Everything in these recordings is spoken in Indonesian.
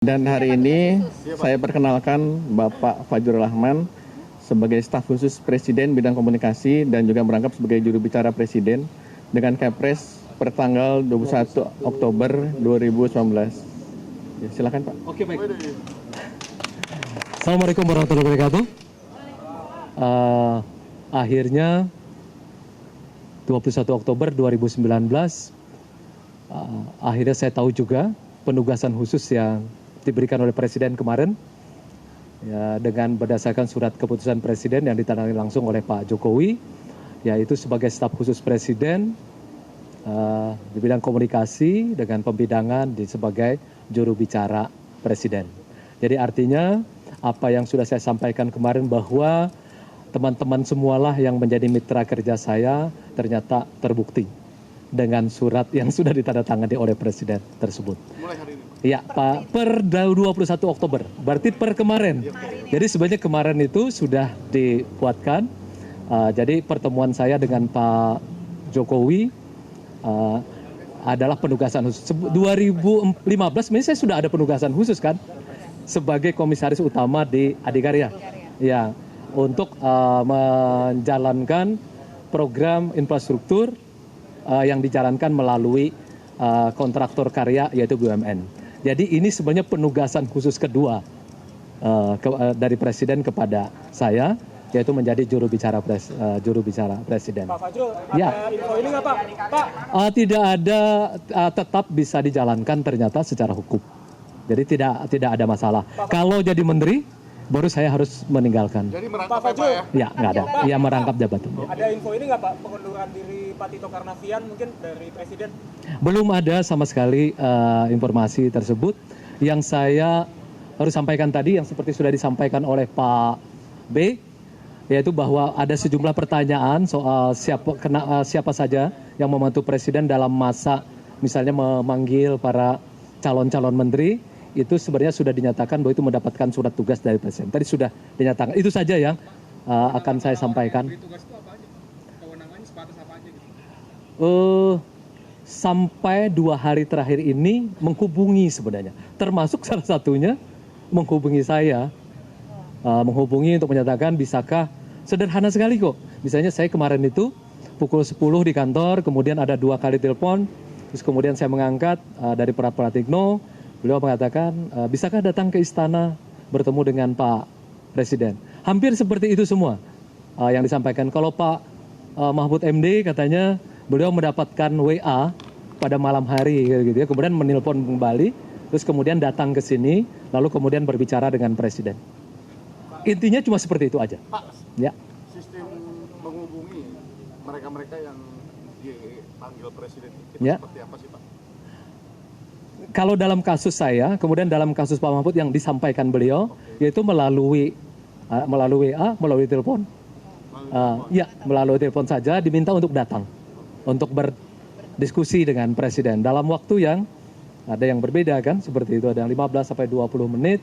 Dan hari ini saya perkenalkan Bapak Fajrul Rahman sebagai staf khusus Presiden bidang komunikasi dan juga merangkap sebagai juru bicara Presiden dengan Kepres per tanggal 21 Oktober 2019. Ya, silakan Pak. Oke, baik. Assalamualaikum warahmatullahi wabarakatuh. Akhirnya 21 Oktober 2019 akhirnya saya tahu juga penugasan khusus yang diberikan oleh Presiden kemarin ya, dengan berdasarkan surat keputusan Presiden yang ditandatangani langsung oleh Pak Jokowi, yaitu sebagai staf khusus Presiden di bidang komunikasi dengan pembidangan sebagai juru bicara Presiden. Jadi artinya apa yang sudah saya sampaikan kemarin bahwa teman-teman semualah yang menjadi mitra kerja saya ternyata terbukti dengan surat yang sudah ditandatangani oleh Presiden tersebut. Mulai hari ini. Ya Pak, per 21 Oktober, berarti per kemarin. Jadi sebenarnya kemarin itu sudah dibuatkan. Jadi pertemuan saya dengan Pak Jokowi adalah penugasan khusus. 2015 sebenarnya saya sudah ada penugasan khusus kan, sebagai komisaris utama di Adikarya. Ya, untuk menjalankan program infrastruktur yang dijalankan melalui kontraktor karya yaitu BUMN. Jadi ini sebenarnya penugasan khusus kedua dari Presiden kepada saya, yaitu menjadi juru bicara Presiden. Pak Fajrul, Ya. ada info ini nggak Pak? Pak, Tidak ada, tetap bisa dijalankan ternyata secara hukum. Jadi tidak ada masalah. Kalau jadi menteri, baru saya harus meninggalkan. Jadi Pak merangkap Fajrul. ya? Ya, nggak ada. Ya merangkap jabatan. Ada info ini nggak Pak? Pengunduran diri Pak Tito Karnavian mungkin dari Presiden? Belum ada sama sekali informasi tersebut. Yang saya harus sampaikan tadi, yang seperti sudah disampaikan oleh Pak B, yaitu bahwa ada sejumlah pertanyaan soal siapa saja yang membantu Presiden dalam masa misalnya memanggil para calon-calon menteri. Itu sebenarnya sudah dinyatakan bahwa itu mendapatkan surat tugas dari Presiden. Tadi sudah dinyatakan. Itu saja yang akan saya sampaikan. Tugas itu apa aja? Kewenangannya sebatas apa aja gitu? Sampai 2 hari terakhir ini menghubungi sebenarnya. Termasuk salah satunya menghubungi saya. Menghubungi untuk menyatakan bisakah, sederhana sekali kok. Misalnya saya kemarin itu pukul 10 di kantor, kemudian ada 2 kali telepon, terus kemudian saya mengangkat dari Pak Pratikno. Beliau mengatakan, bisakah datang ke istana bertemu dengan Pak Presiden? Hampir seperti itu semua yang disampaikan. Kalau Pak Mahfud MD katanya beliau mendapatkan WA pada malam hari gitu ya, kemudian menelpon kembali, terus kemudian datang ke sini, lalu kemudian berbicara dengan Presiden. Intinya cuma seperti itu aja. Pak, Ya. sistem menghubungi mereka-mereka yang dipanggil Presiden itu Ya. seperti apa sih Pak? Kalau dalam kasus saya, kemudian dalam kasus Pak Mahfud yang disampaikan beliau, yaitu melalui WA, melalui telepon. Ya, melalui telepon saja diminta untuk datang, untuk berdiskusi dengan Presiden dalam waktu yang ada yang berbeda kan, seperti itu ada yang 15 sampai 20 menit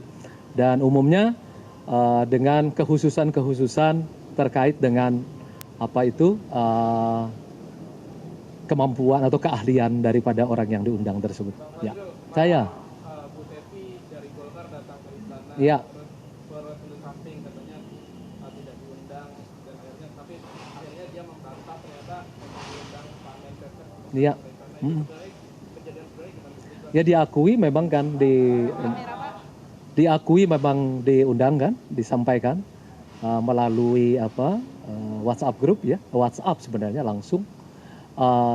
dan umumnya dengan kekhususan terkait dengan apa itu kemampuan atau keahlian daripada orang yang diundang tersebut. Ya, saya. Bu Teti dari Golkar datang ke istana. Ya. Suara samping katanya tidak diundang dan akhirnya, tapi akhirnya dia membantah ternyata diundang Pak Menkes. Iya. Kejadian sebenarnya gimana? Ya diakui memang kan diakui memang diundang kan, disampaikan melalui WhatsApp grup ya, WhatsApp sebenarnya langsung.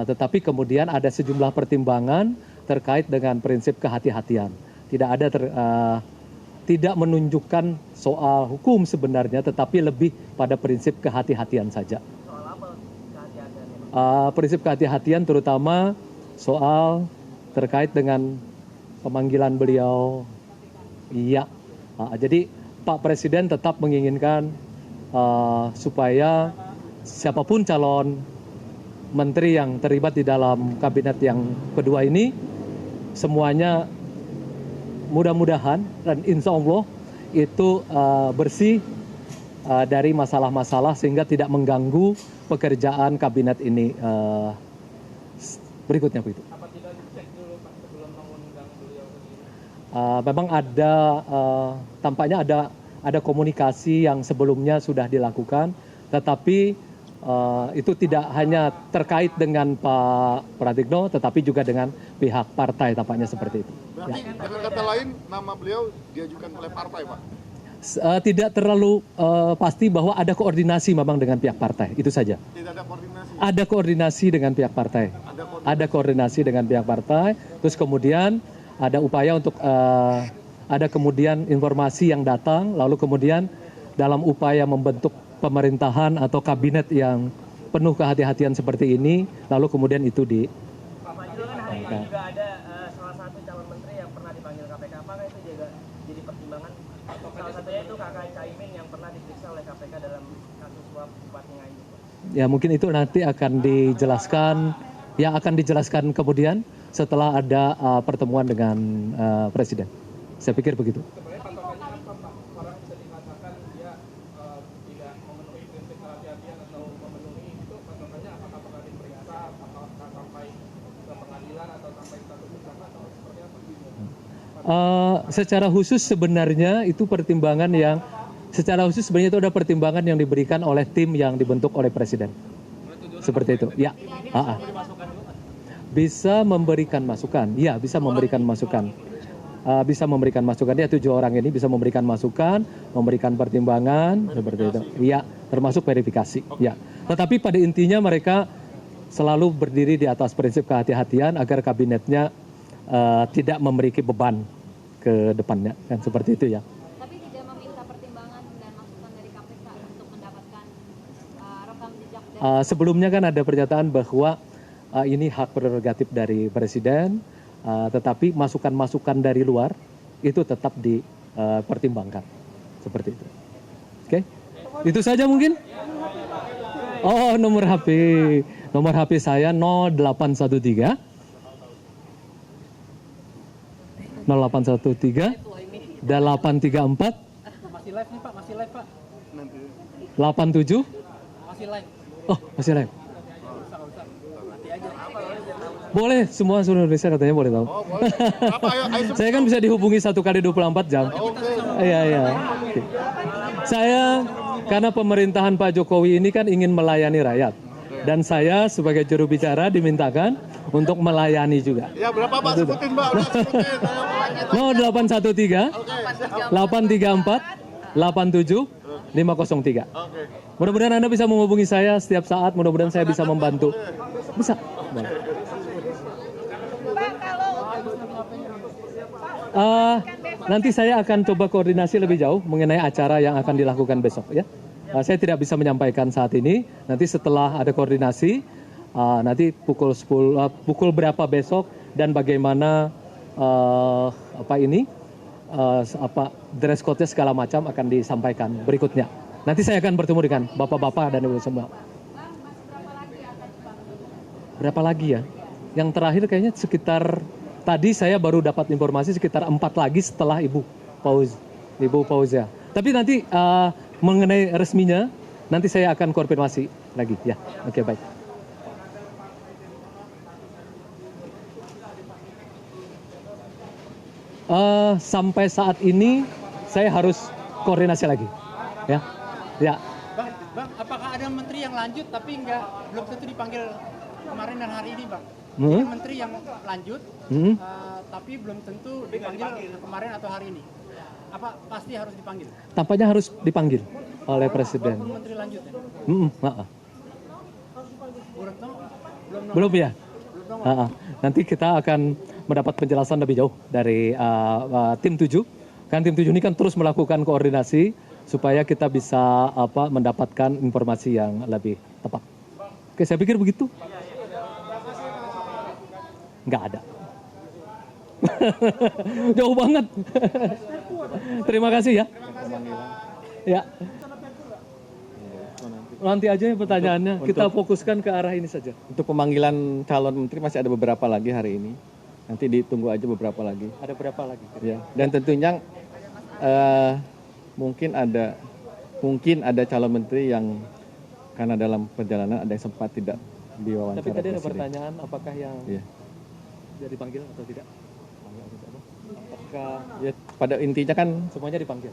Tetapi kemudian ada sejumlah pertimbangan terkait dengan prinsip kehati-hatian. Tidak menunjukkan soal hukum sebenarnya, tetapi lebih pada prinsip kehati-hatian saja. Soal apa kehati-hatiannya? Prinsip kehati-hatian terutama soal terkait dengan pemanggilan beliau. Iya. Jadi Pak Presiden tetap menginginkan supaya siapapun calon menteri yang terlibat di dalam kabinet yang kedua ini semuanya mudah-mudahan dan insya Allah itu bersih dari masalah-masalah sehingga tidak mengganggu pekerjaan kabinet ini berikutnya begitu. Apa tidak dicek dulu Pak sebelum mengundang beliau ke sini? memang tampaknya ada komunikasi yang sebelumnya sudah dilakukan, tetapi itu tidak hanya terkait dengan Pak Pratikno, tetapi juga dengan pihak partai, tampaknya seperti itu. Berarti dengan kata lain nama beliau diajukan oleh partai, Pak? Tidak terlalu pasti bahwa ada koordinasi memang dengan pihak partai, itu saja. Tidak ada koordinasi? Ada koordinasi dengan pihak partai. Ada koordinasi dengan pihak partai, terus kemudian ada upaya untuk ada kemudian informasi yang datang, lalu kemudian dalam upaya membentuk pemerintahan atau kabinet yang penuh kehati-hatian seperti ini, lalu kemudian itu di. Pak Fajrul kan hari ini juga ada salah satu calon menteri yang pernah dipanggil KPK, apakah itu juga jadi pertimbangan? Salah satunya itu kakak Caimin yang pernah diperiksa oleh KPK dalam kasus suap Bupati Nganjuk. Ya mungkin itu nanti akan dijelaskan kemudian setelah ada pertemuan dengan Presiden. Saya pikir begitu. Sebenarnya patokannya apa Pak? Orang bisa dikatakan dia tidak memenuhi prinsip kehati-hatian atau memenuhi itu, patokannya apakah pernah diperiksa, apakah sampai ke pengadilan atau sampai status tersangka atau seperti apa? Secara khusus sebenarnya itu pertimbangan yang itu ada pertimbangan yang diberikan oleh tim yang dibentuk oleh Presiden. Seperti itu. Ya. Bisa memberikan masukan. Ya, bisa memberikan masukan. Bisa memberikan masukan. Dia 7 orang ini bisa memberikan masukan, memberikan pertimbangan seperti itu. Ya, termasuk verifikasi. Ya. Tetapi pada intinya mereka selalu berdiri di atas prinsip kehati-hatian agar kabinetnya tidak memiliki beban ke depannya, kan seperti itu ya. Tapi tidak meminta pertimbangan dan masukan dari KPK untuk mendapatkan rekam jejak dari Sebelumnya kan ada pernyataan bahwa ini hak prerogatif dari Presiden, tetapi masukan-masukan dari luar itu tetap dipertimbangkan, seperti itu. Oke, itu saja mungkin. Oh, nomor HP saya 0813 0813 834 Masih live nih Pak, masih live Pak. 87. Masih live. Oh, masih live. Boleh, semua seluruh Indonesia katanya boleh tahu. Oh, boleh. Apa, ayo Saya kan bisa dihubungi 1 kali 24 jam. Iya. Oke. Saya karena pemerintahan Pak Jokowi ini kan ingin melayani rakyat. Dan saya sebagai juru bicara dimintakan untuk melayani juga. Ya berapa Pak? Sebutin Mbak. Udah sebutin. 0813 834 87 503. Oke. Mudah-mudahan Anda bisa menghubungi saya setiap saat, mudah-mudahan saya bisa membantu. Bisa. Nanti saya akan coba koordinasi lebih jauh mengenai acara yang akan dilakukan besok ya. Saya tidak bisa menyampaikan saat ini. Nanti setelah ada koordinasi, nanti pukul 10, pukul berapa besok dan bagaimana dress code-nya segala macam akan disampaikan berikutnya. Nanti saya akan bertemu dengan bapak-bapak dan ibu semua. Berapa lagi ya? Yang terakhir kayaknya sekitar tadi saya baru dapat informasi sekitar 4 lagi setelah Ibu Fauzia. Tapi nanti mengenai resminya nanti saya akan konfirmasi lagi ya. Oke, baik. Sampai saat ini saya harus koordinasi lagi. Ya. Bang, apakah ada menteri yang lanjut tapi belum tentu dipanggil kemarin dan hari ini, Bang? Ada menteri yang lanjut tapi belum tentu dipanggil kemarin atau hari ini. Apa pasti harus dipanggil? Tampaknya harus dipanggil oleh Presiden. Walaupun menteri lanjut ya? Belum ya? Nanti kita akan mendapat penjelasan lebih jauh dari tim 7. Kan tim 7 ini kan terus melakukan koordinasi supaya kita bisa mendapatkan informasi yang lebih tepat. Oke, saya pikir begitu. Nggak ada. Jauh banget. Terima kasih ya. Ya. Nanti aja ya pertanyaannya. Kita fokuskan ke arah ini saja. Untuk pemanggilan calon menteri masih ada beberapa lagi hari ini. Nanti ditunggu aja beberapa lagi. Ada berapa lagi? Ya. Dan tentunya mungkin ada calon menteri yang karena dalam perjalanan ada yang sempat tidak diwawancara. Tapi tadi ada Presiden. pertanyaan apakah yang Iya. sudah dipanggil atau tidak? apakah Ya, pada intinya kan semuanya dipanggil?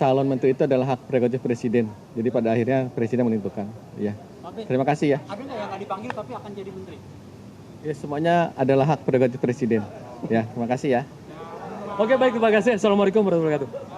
calon menteri itu adalah hak prerogatif presiden. Jadi pada akhirnya presiden menentukan. Ya. Terima kasih ya. Ada nggak yang nggak dipanggil tapi akan jadi menteri? Ya semuanya adalah hak prerogatif presiden. Ya, terima kasih ya. Oke, baik, terima kasih. Assalamualaikum warahmatullahi wabarakatuh.